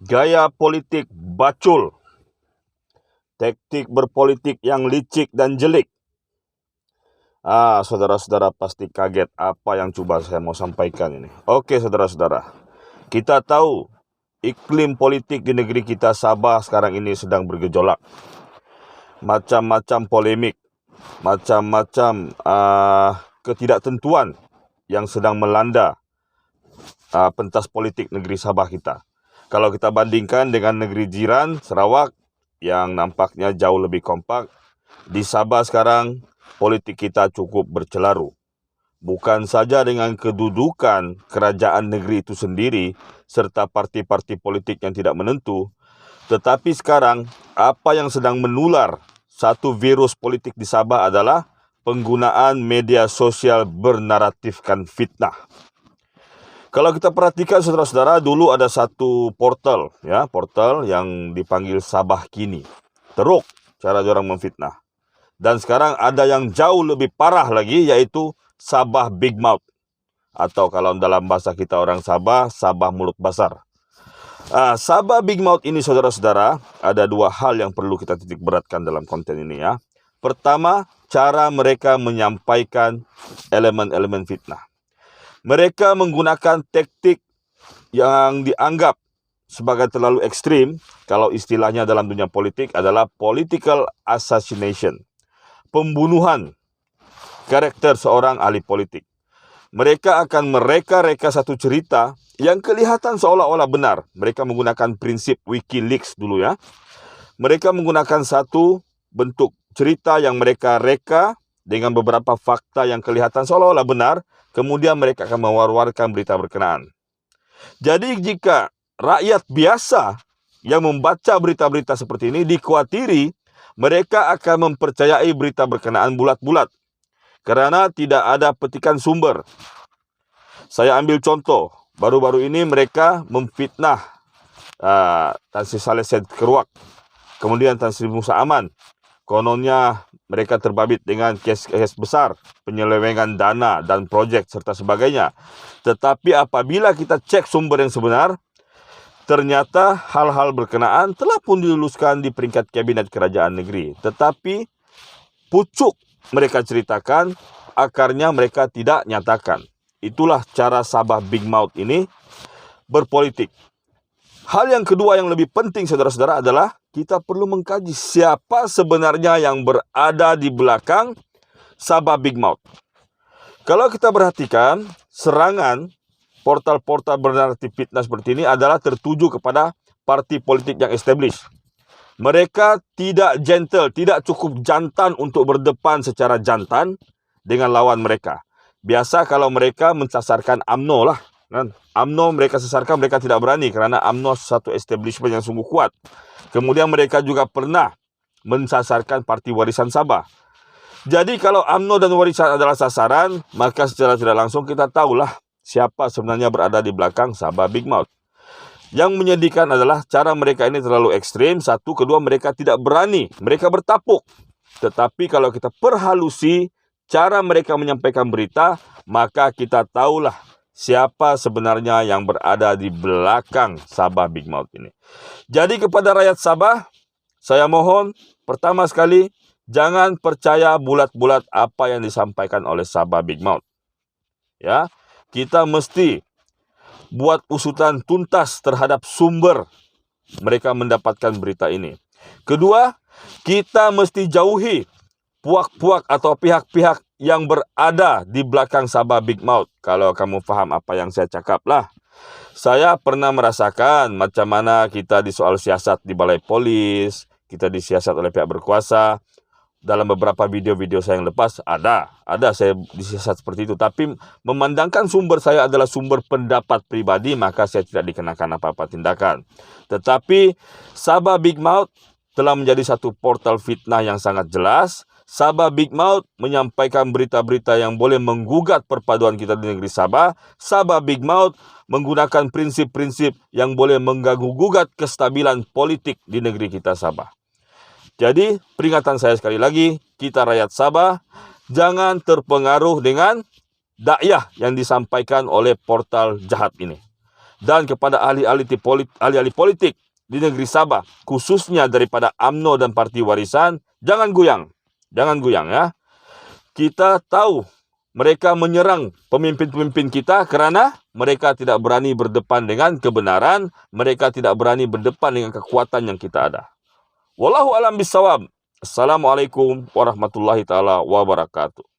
gaya politik bacul, taktik berpolitik yang licik dan jelik. Saudara-saudara pasti kaget apa yang coba saya mau sampaikan ini. Oke, saudara-saudara, kita tahu iklim politik di negeri kita Sabah sekarang ini sedang bergejolak. Macam-macam polemik, macam-macam ketidaktentuan yang sedang melanda pentas politik negeri Sabah kita. Kalau kita bandingkan dengan negeri jiran Sarawak yang nampaknya jauh lebih kompak, di Sabah sekarang politik kita cukup bercelaru. Bukan saja dengan kedudukan kerajaan negeri itu sendiri serta parti-parti politik yang tidak menentu, tetapi sekarang apa yang sedang menular satu virus politik di Sabah adalah penggunaan media sosial bernaratifkan fitnah. Kalau kita perhatikan saudara-saudara, dulu ada satu portal yang dipanggil Sabah Kini. Teruk cara orang memfitnah. Dan sekarang ada yang jauh lebih parah lagi, yaitu Sabah Big Mouth. Atau kalau dalam bahasa kita orang Sabah, Sabah Mulut Besar. Sabah Big Mouth ini saudara-saudara, ada dua hal yang perlu kita titik beratkan dalam konten ini ya. Pertama, cara mereka menyampaikan elemen-elemen fitnah. Mereka menggunakan taktik yang dianggap sebagai terlalu ekstrim, kalau istilahnya dalam dunia politik adalah political assassination. Pembunuhan karakter seorang ahli politik. Mereka akan mereka-reka satu cerita yang kelihatan seolah-olah benar. Mereka menggunakan prinsip WikiLeaks dulu ya. Mereka menggunakan satu bentuk cerita yang mereka reka dengan beberapa fakta yang kelihatan seolah-olah benar. Kemudian mereka akan mewar-warkan berita berkenaan. Jadi jika rakyat biasa yang membaca berita-berita seperti ini dikhawatiri, mereka akan mempercayai berita berkenaan bulat-bulat. Karena tidak ada petikan sumber. Saya ambil contoh, baru-baru ini mereka memfitnah Tan Sri Saleh Said Keruak, kemudian Tan Sri Musa Aman. Kononnya mereka terbabit dengan kes besar, penyelewengan dana dan projek serta sebagainya. Tetapi apabila kita cek sumber yang sebenar, ternyata hal-hal berkenaan telah pun diluluskan di peringkat kabinet kerajaan negeri. Tetapi pucuk mereka ceritakan, akarnya mereka tidak nyatakan. Itulah cara Sabah Big Mouth ini berpolitik. Hal yang kedua yang lebih penting saudara-saudara adalah kita perlu mengkaji siapa sebenarnya yang berada di belakang Sabah Big Mouth. Kalau kita perhatikan, serangan portal-portal bernaratif fitnah seperti ini adalah tertuju kepada parti politik yang established. Mereka tidak gentle, tidak cukup jantan untuk berdepan secara jantan dengan lawan mereka. Biasa kalau mereka mensasarkan UMNO lah. UMNO mereka sasarkan, mereka tidak berani karena UMNO satu establishment yang sungguh kuat. Kemudian mereka juga pernah mensasarkan Parti Warisan Sabah. Jadi kalau UMNO dan Warisan adalah sasaran, maka secara tidak langsung kita tahulah siapa sebenarnya berada di belakang Sabah Big Mouth. Yang menyedihkan adalah cara mereka ini terlalu ekstrim. Satu, kedua mereka tidak berani, mereka bertapuk. Tetapi kalau kita perhalusi cara mereka menyampaikan berita, maka kita tahulah siapa sebenarnya yang berada di belakang Sabah Big Mouth ini. Jadi kepada rakyat Sabah, saya mohon pertama sekali jangan percaya bulat-bulat apa yang disampaikan oleh Sabah Big Mouth. Ya, kita mesti buat usutan tuntas terhadap sumber mereka mendapatkan berita ini. Kedua, kita mesti jauhi puak-puak atau pihak-pihak yang berada di belakang Sabah Big Mouth. Kalau kamu faham apa yang saya cakap lah. Saya pernah merasakan macam mana kita di soal siasat di balai polis, kita disiasat oleh pihak berkuasa. Dalam beberapa video-video saya yang lepas, ada saya disiasat seperti itu. Tapi memandangkan sumber saya adalah sumber pendapat pribadi, maka saya tidak dikenakan apa-apa tindakan. Tetapi Sabah Big Mouth telah menjadi satu portal fitnah yang sangat jelas. Sabah Big Mouth menyampaikan berita-berita yang boleh menggugat perpaduan kita di negeri Sabah. Sabah Big Mouth menggunakan prinsip-prinsip yang boleh mengganggu-gugat kestabilan politik di negeri kita Sabah. Jadi peringatan saya sekali lagi, kita rakyat Sabah jangan terpengaruh dengan dakwah yang disampaikan oleh portal jahat ini. dan kepada ahli-ahli politik di negeri Sabah, khususnya daripada UMNO dan Parti Warisan, jangan goyang ya. Kita tahu mereka menyerang pemimpin-pemimpin kita kerana mereka tidak berani berdepan dengan kebenaran, mereka tidak berani berdepan dengan kekuatan yang kita ada. Wallahu a'lam bishawab. Assalamualaikum warahmatullahi taala wabarakatuh.